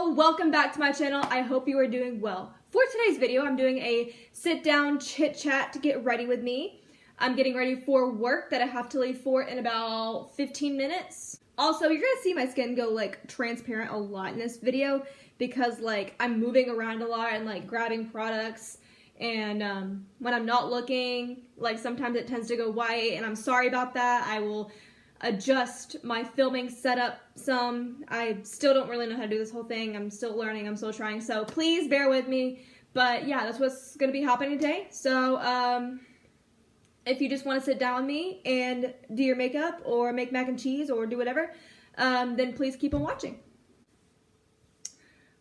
Hello, welcome back to my channel. I hope you are doing well. For today's video, I'm doing a sit down chit chat to get ready with me. I'm getting ready for work that I have to leave for in about 15 minutes. Also, you're gonna see my skin go like transparent a lot in this video because like I'm moving around a lot and like grabbing products, and when I'm not looking, like sometimes it tends to go white, and I'm sorry about that. I will adjust my filming setup some. I still don't really know how to do this whole thing. I'm still learning, I'm still trying, so please bear with me. But yeah, that's what's gonna be happening today. So if you just want to sit down with me and do your makeup or make mac and cheese or do whatever, then please keep on watching.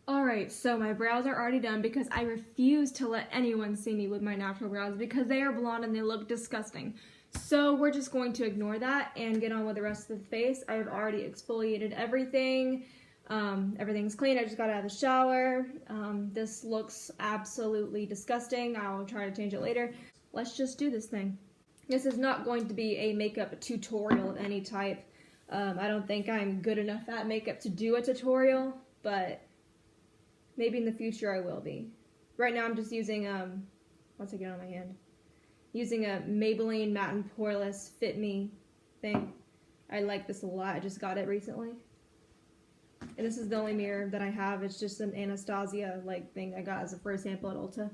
Alright, so my brows are already done because I refuse to let anyone see me with my natural brows because they are blonde and they look disgusting. So we're just going to ignore that and get on with the rest of the face. I have already exfoliated everything. Everything's clean. I just got out of the shower. This looks absolutely disgusting. I'll try to change it later. Let's just do this thing. This is not going to be a makeup tutorial of any type. I don't think I'm good enough at makeup to do a tutorial, but maybe in the future I will be. Right now I'm just using, once I get on my hand, using a Maybelline Matte and Poreless Fit Me thing. I like this a lot. I just got it recently. And this is the only mirror that I have. It's just an Anastasia like thing I got as a first sample at Ulta.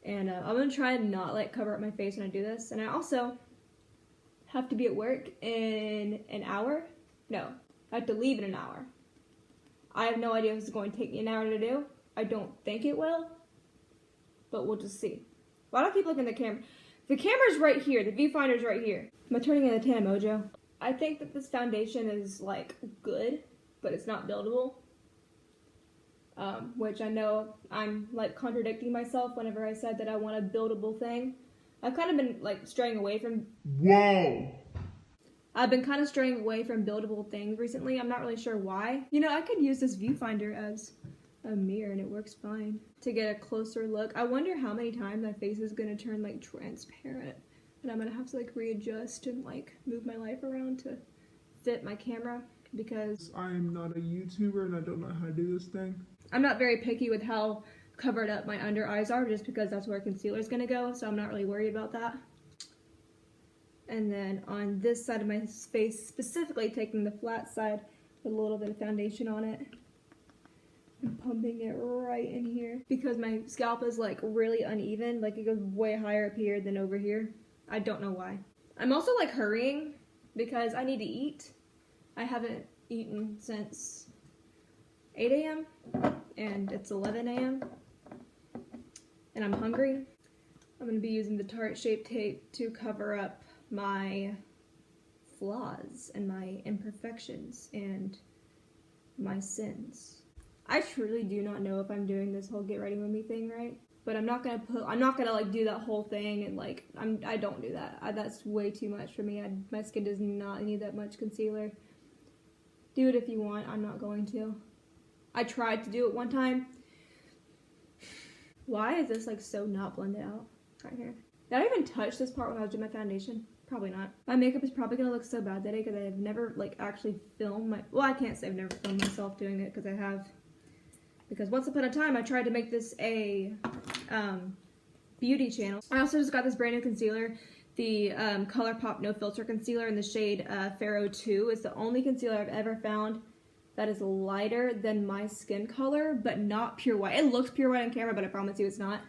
And I'm going to try and not like cover up my face when I do this. And I also have to be at work in an hour. No, I have to leave in an hour. I have no idea if it's going to take me an hour to do. I don't think it will, but we'll just see. Why do I keep looking at the camera? The camera's right here. The viewfinder's right here. Am I turning into Tan Mojo? I think that this foundation is like good, but it's not buildable. Which I know I'm like contradicting myself whenever I said that I want a buildable thing. I've kind of been like straying away from. Whoa! I've been kind of straying away from buildable things recently. I'm not really sure why. You know, I could use this viewfinder as a mirror and it works fine to get a closer look. I wonder how many times my face is gonna turn like transparent and I'm gonna have to like readjust and like move my life around to fit my camera because I am not a YouTuber and I don't know how to do this thing. I'm not very picky with how covered up my under eyes are just because that's where concealer is gonna go, so I'm not really worried about that. And then on this side of my face, specifically taking the flat side with a little bit of foundation on it and pumping it right in here because my scalp is like really uneven, like it goes way higher up here than over here. I don't know why. I'm also like hurrying because I need to eat. I haven't eaten since 8 a.m. and it's 11 a.m. and I'm hungry. I'm going to be using the Tarte Shape Tape to cover up my flaws and my imperfections and my sins. I truly do not know if I'm doing this whole get ready with me thing right, but I'm not gonna like do that whole thing and like I don't do that. That's way too much for me. My skin does not need that much concealer. Do it if you want. I'm not going to. I tried to do it one time. Why is this like so not blended out right here? Did I even touch this part when I was doing my foundation? Probably not. My makeup is probably gonna look so bad today because I have never like actually filmed my, well, I can't say I've never filmed myself doing it because I have. Because once upon a time I tried to make this a beauty channel. I also just got this brand new concealer, the ColourPop No Filter Concealer in the shade Pharaoh 2. It's the only concealer I've ever found that is lighter than my skin color, but not pure white. It looks pure white on camera, but I promise you it's not.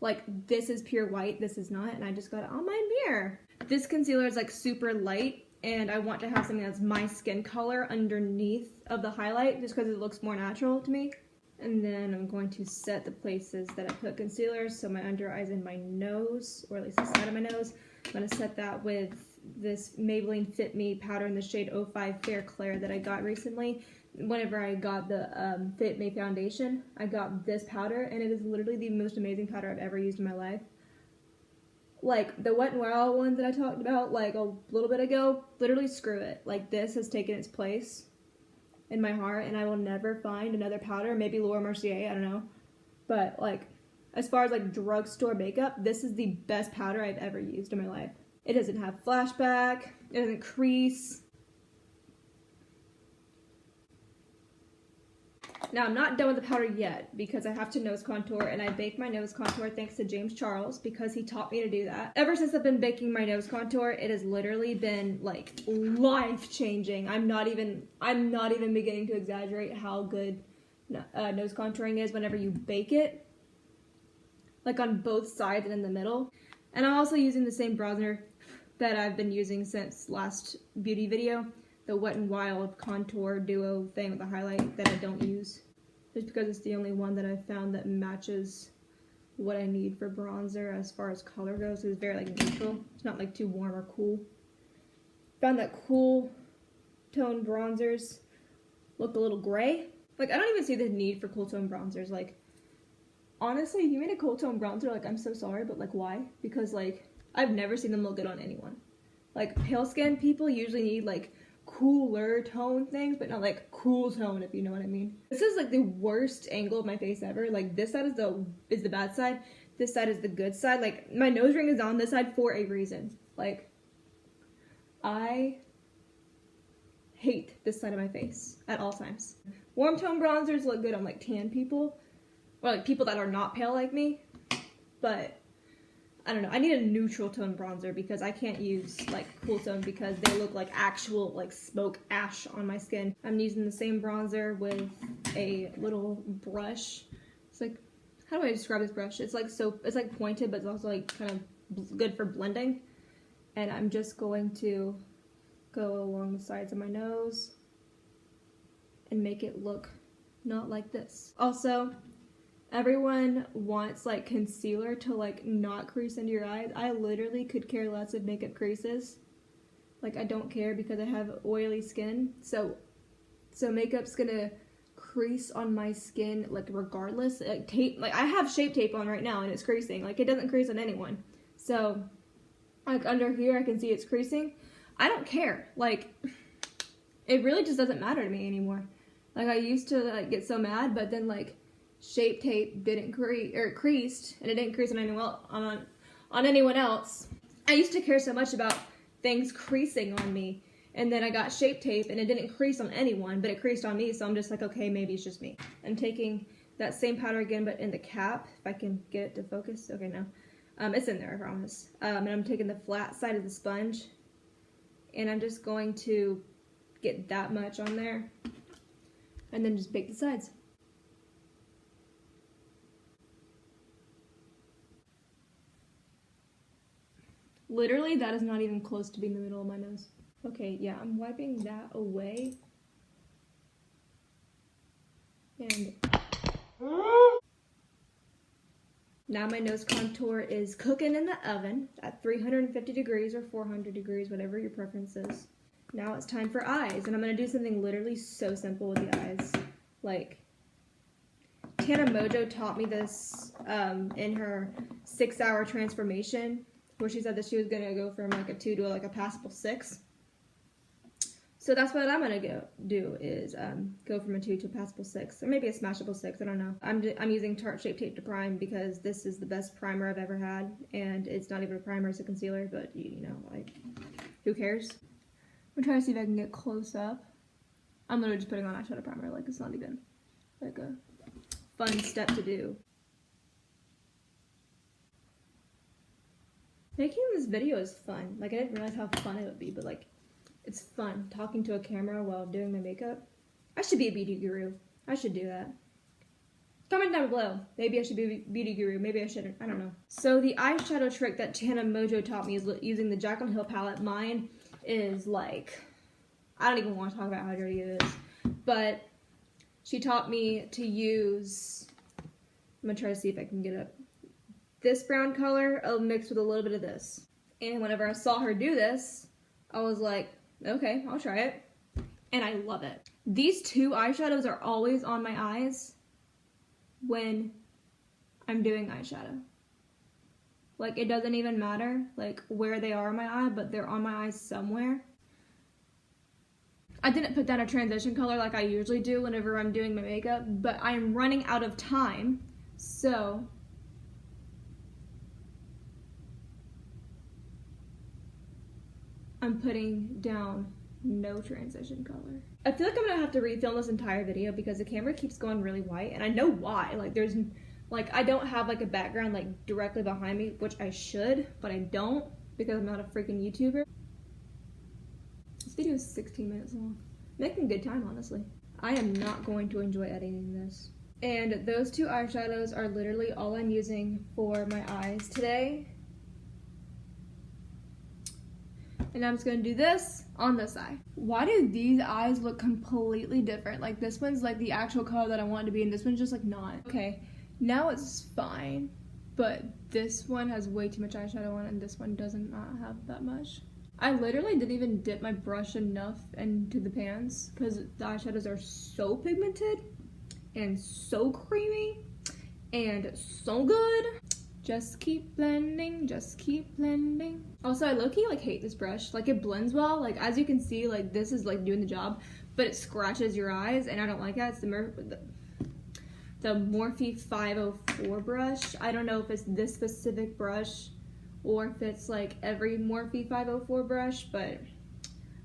Like, this is pure white, this is not, and I just got it on my mirror. This concealer is like super light, and I want to have something that's my skin color underneath of the highlight, just because it looks more natural to me. And then I'm going to set the places that I put concealer, so my under eyes and my nose, or at least the side of my nose. I'm going to set that with this Maybelline Fit Me powder in the shade 05 Fair Clair that I got recently. Whenever I got the Fit Me foundation, I got this powder, and it is literally the most amazing powder I've ever used in my life. Like, the Wet n Wild ones that I talked about, like, a little bit ago, literally screw it. Like, this has taken its place in my heart, and I will never find another powder. Maybe Laura Mercier, I don't know. But, like, as far as, like, drugstore makeup, this is the best powder I've ever used in my life. It doesn't have flashback, it doesn't crease. Now, I'm not done with the powder yet because I have to nose contour, and I bake my nose contour thanks to James Charles because he taught me to do that. Ever since I've been baking my nose contour, it has literally been like life-changing. I'm not even beginning to exaggerate how good nose contouring is whenever you bake it, like on both sides and in the middle. And I'm also using the same bronzer that I've been using since last beauty video, the Wet n Wild contour duo thing with the highlight that I don't use, just because it's the only one that I've found that matches what I need for bronzer as far as color goes. It's very like neutral. It's not like too warm or cool. Found that cool tone bronzers look a little gray. Like, I don't even see the need for cool tone bronzers. Like, honestly, if you made a cool tone bronzer, like, I'm so sorry, but like, why? Because like, I've never seen them look good on anyone. Like, pale skin people usually need like cooler tone things, but not like cool tone, if you know what I mean. This is like the worst angle of my face ever. Like, this side is the bad side, this side is the good side. Like, my nose ring is on this side for a reason. Like, I hate this side of my face at all times. Warm tone bronzers look good on like tan people, or like people that are not pale like me, but I don't know, I need a neutral tone bronzer because I can't use like cool tone because they look like actual like smoke ash on my skin. I'm using the same bronzer with a little brush. It's like, how do I describe this brush? It's like it's like pointed, but it's also like kind of good for blending. And I'm just going to go along the sides of my nose and make it look not like this. Also, everyone wants like concealer to like not crease into your eyes. I literally could care less if makeup creases. Like, I don't care because I have oily skin. So makeup's gonna crease on my skin like regardless. Like tape, like I have Shape Tape on right now and it's creasing. Like, it doesn't crease on anyone. So like under here I can see it's creasing. I don't care. Like, it really just doesn't matter to me anymore. Like, I used to like get so mad, but then like Shape Tape didn't creased, and it didn't crease on anyone else. I used to care so much about things creasing on me, and then I got Shape Tape, and it didn't crease on anyone, but it creased on me. So I'm just like, okay, maybe it's just me. I'm taking that same powder again, but in the cap, if I can get it to focus. Okay, no, it's in there, I promise. And I'm taking the flat side of the sponge, and I'm just going to get that much on there, and then just bake the sides. Literally, that is not even close to being the middle of my nose. Okay, yeah, I'm wiping that away. And now my nose contour is cooking in the oven at 350 degrees or 400 degrees, whatever your preference is. Now it's time for eyes, and I'm gonna do something literally so simple with the eyes. Like, Tana Mojo taught me this in her 6-hour transformation, where she said that she was gonna go from like a 2 to like a passable 6. So that's what I'm gonna do is go from a 2 to a passable 6, or maybe a smashable 6. I don't know. I'm using Tarte Shape Tape to prime because this is the best primer I've ever had, and it's not even a primer; it's a concealer. But you know, like, who cares? I'm trying to see if I can get close up. I'm literally just putting on eyeshadow primer. Like, it's not even like a fun step to do. Making this video is fun. Like, I didn't realize how fun it would be, but like, it's fun talking to a camera while doing my makeup. I should be a beauty guru. I should do that. Comment down below. Maybe I should be a beauty guru. Maybe I shouldn't. I don't know. So the eyeshadow trick that Tana Mojo taught me is using the Jack on Hill palette. Mine is like, I don't even want to talk about how dirty it is, but she taught me to use, I'm gonna try to see if I can get it. This brown color mixed with a little bit of this. And whenever I saw her do this, I was like, okay, I'll try it. And I love it. These two eyeshadows are always on my eyes when I'm doing eyeshadow. Like, it doesn't even matter like where they are on my eye, but they're on my eyes somewhere. I didn't put down a transition color like I usually do whenever I'm doing my makeup, but I'm running out of time, so I'm putting down no transition color. I feel like I'm gonna have to refilm this entire video because the camera keeps going really white, and I know why. Like there's, like I don't have like a background like directly behind me, which I should, but I don't because I'm not a freaking YouTuber. This video is 16 minutes long. Making good time, honestly. I am not going to enjoy editing this. And those two eyeshadows are literally all I'm using for my eyes today. And I'm just gonna do this on this eye. Why do these eyes look completely different? Like this one's like the actual color that I want it to be, and this one's just like not. Okay, now it's fine, but this one has way too much eyeshadow on it, and this one doesn't not have that much. I literally didn't even dip my brush enough into the pans because the eyeshadows are so pigmented and so creamy and so good. Just keep blending, just keep blending. Also, I low-key like hate this brush. Like it blends well. Like as you can see, like this is like doing the job, but it scratches your eyes and I don't like that. It's the Morphe 504 brush. I don't know if it's this specific brush or if it's like every Morphe 504 brush, but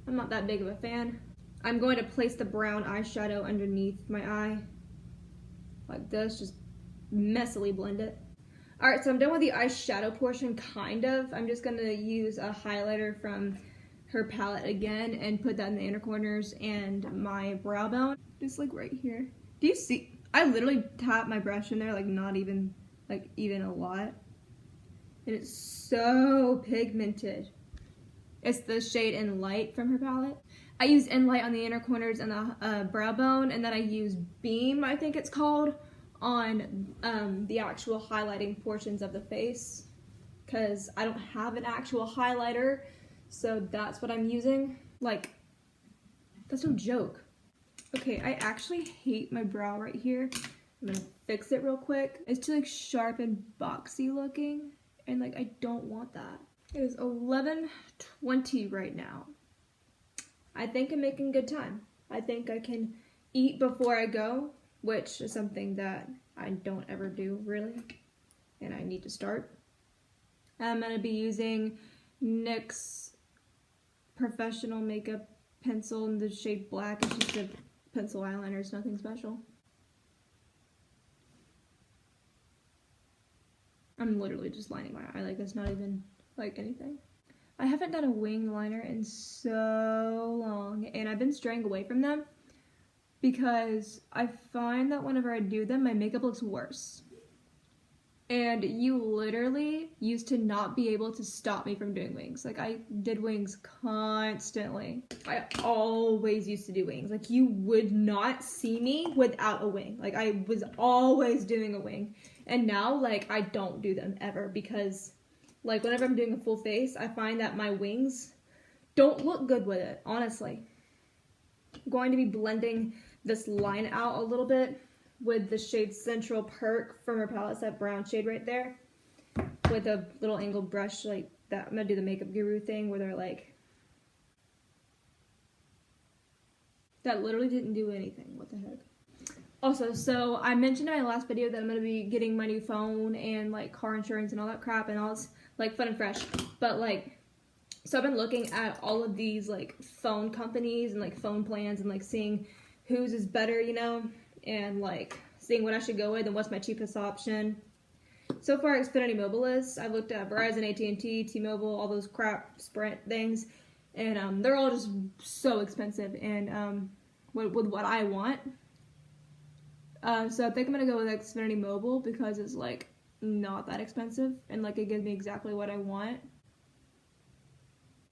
I'm not that big of a fan. I'm going to place the brown eyeshadow underneath my eye like this, just messily blend it. Alright, so I'm done with the eyeshadow portion, kind of. I'm just going to use a highlighter from her palette again and put that in the inner corners and my brow bone. Just like right here. Do you see? I literally tap my brush in there, like not even, like even a lot. And it's so pigmented. It's the shade In Light from her palette. I use In Light on the inner corners and the brow bone, and then I use Beam, I think it's called, on the actual highlighting portions of the face because I don't have an actual highlighter, so that's what I'm using. Like, that's no joke. Okay, I actually hate my brow right here. I'm gonna fix it real quick. It's too like sharp and boxy looking, and like I don't want that. It is 11:20 right now. I think I'm making good time. I think I can eat before I go, which is something that I don't ever do, really, and I need to start. I'm going to be using NYX Professional Makeup Pencil in the shade Black. It's just a pencil eyeliner, it's nothing special. I'm literally just lining my eye, like that's not even like anything. I haven't done a wing liner in so long, and I've been straying away from them because I find that whenever I do them, my makeup looks worse. And you literally used to not be able to stop me from doing wings. Like I did wings constantly. I always used to do wings. Like you would not see me without a wing. Like I was always doing a wing. And now like I don't do them ever because like whenever I'm doing a full face, I find that my wings don't look good with it, honestly. I'm going to be blending this line out a little bit with the shade Central Perk from her palette, that brown shade right there, with a little angled brush like that. I'm gonna do the Makeup Guru thing where they're like, that literally didn't do anything. What the heck? Also, so I mentioned in my last video that I'm gonna be getting my new phone and like car insurance and all that crap and all this like fun and fresh, but like, so I've been looking at all of these like phone companies and like phone plans and like seeing whose is better, you know, and like seeing what I should go with and what's my cheapest option. So far, Xfinity Mobile is. I've looked at Verizon, AT&T, T-Mobile, all those crap Sprint things, and they're all just so expensive and with what I want. So I think I'm gonna go with Xfinity Mobile because it's like not that expensive and like it gives me exactly what I want.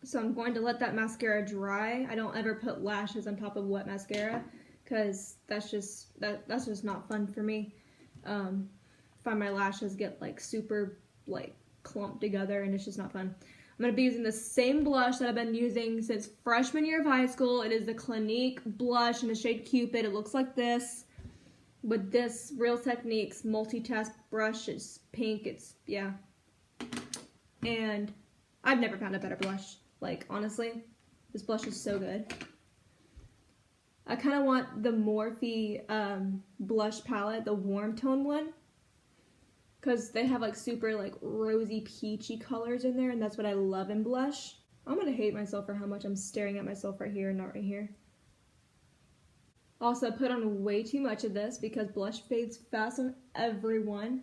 So I'm going to let that mascara dry. I don't ever put lashes on top of wet mascara because that's just not fun for me. Find my lashes get like super like clumped together and it's just not fun. I'm going to be using the same blush that I've been using since freshman year of high school. It is the Clinique blush in the shade Cupid. It looks like this with this Real Techniques multitask brush. It's pink. It's, yeah. And I've never found a better blush. Like, honestly, this blush is so good. I kind of want the Morphe blush palette, the warm tone one, because they have like super like rosy peachy colors in there, and that's what I love in blush. I'm gonna hate myself for how much I'm staring at myself right here and not right here. Also, I put on way too much of this because blush fades fast on everyone.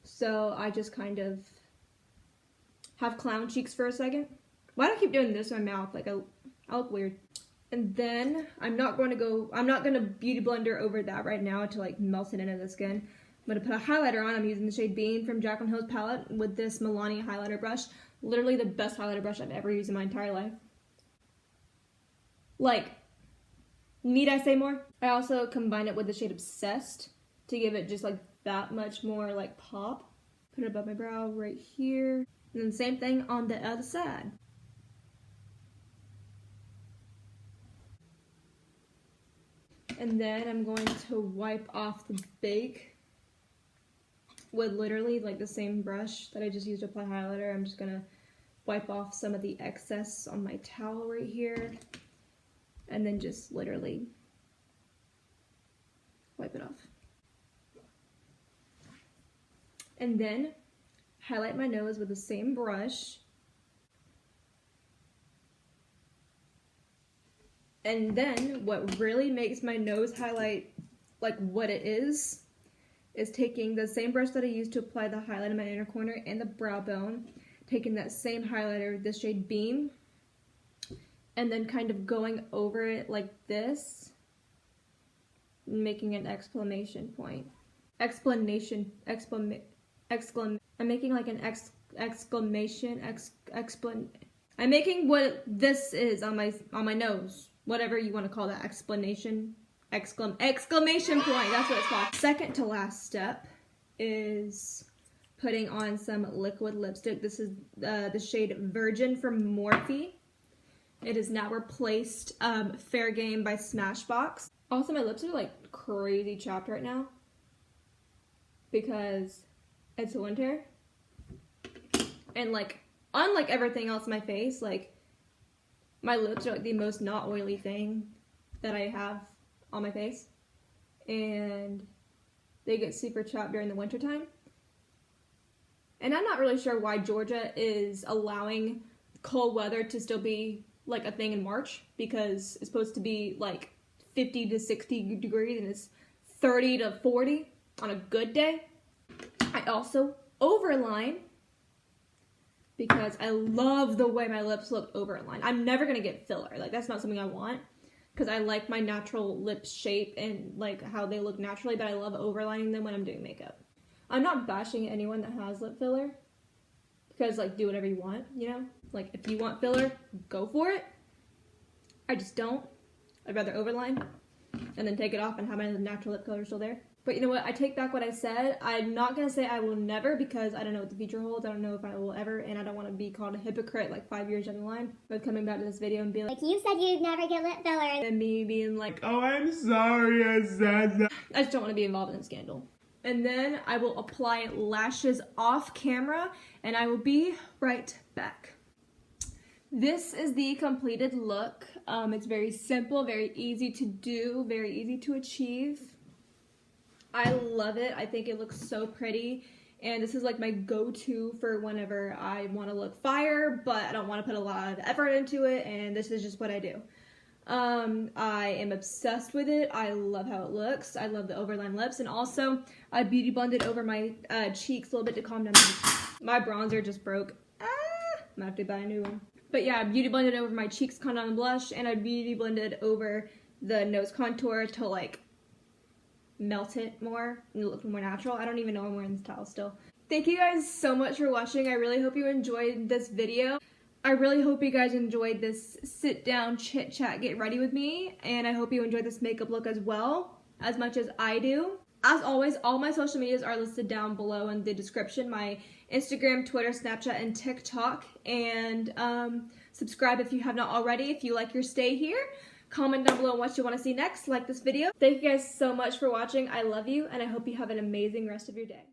So I just kind of have clown cheeks for a second. Why do I keep doing this in my mouth? Like I look weird. And then I'm not gonna beauty blender over that right now to like melt it into the skin. I'm gonna put a highlighter on. I'm using the shade Beam from Jaclyn Hill's palette with this Milani highlighter brush. Literally the best highlighter brush I've ever used in my entire life. Like, need I say more? I also combine it with the shade Obsessed to give it just like that much more like pop. Put it above my brow right here. And then same thing on the other side. And then I'm going to wipe off the bake with literally like the same brush that I just used to apply highlighter. I'm just gonna wipe off some of the excess on my towel right here. And then just literally wipe it off. And then highlight my nose with the same brush. And then what really makes my nose highlight like what it is taking the same brush that I used to apply the highlight in my inner corner and the brow bone, taking that same highlighter, this shade Beam, and then kind of going over it like this, making an exclamation point. I'm making like an I'm making what this is on my nose. Whatever you want to call that, exclamation point, that's what it's called. Second to last step is putting on some liquid lipstick. This is the shade Virgin from Morphe. It has now replaced Fair Game by Smashbox. Also, my lips are like crazy chapped right now because it's winter. And like, unlike everything else on my face, like my lips are like the most not oily thing that I have on my face. And they get super chapped during the winter time. And I'm not really sure why Georgia is allowing cold weather to still be like a thing in March, because it's supposed to be like 50 to 60 degrees and it's 30 to 40 on a good day. I also overline because I love the way my lips look overlined. I'm never gonna get filler, like that's not something I want, because I like my natural lip shape and like how they look naturally, but I love overlining them when I'm doing makeup. I'm not bashing anyone that has lip filler, because like do whatever you want, you know? Like if you want filler, go for it. I just don't. I'd rather overline and then take it off and have my natural lip color still there. But you know what? I take back what I said. I'm not going to say I will never, because I don't know what the future holds. I don't know if I will ever, and I don't want to be called a hypocrite like 5 years down the line. But coming back to this video and being like, you said you'd never get lip filler. And me being like, Oh, I'm sorry I said that. I just don't want to be involved in a scandal. And then I will apply lashes off camera, and I will be right back. This is the completed look. It's very simple, very easy to do, very easy to achieve. I love it. I think it looks so pretty, and this is like my go-to for whenever I want to look fire, but I don't want to put a lot of effort into it, and this is just what I do. I am obsessed with it. I love how it looks. I love the overline lips, and also I beauty blended over my cheeks a little bit to calm down. My bronzer just broke. I'm gonna have to buy a new one. But yeah, I beauty blended over my cheeks, calm down the blush, and I beauty blended over the nose contour to like melt it more and look more natural. I don't even know I'm wearing this towel still. Thank you guys so much for watching. I really hope you enjoyed this video. I really hope you guys enjoyed this sit down chit chat get ready with me, and I hope you enjoyed this makeup look as well, as much as I do. As always, all my social medias are listed down below in the description, my Instagram, Twitter, Snapchat, and TikTok, and subscribe if you have not already if you like your stay here. Comment down below what you want to see next, like this video. Thank you guys so much for watching. I love you, and I hope you have an amazing rest of your day.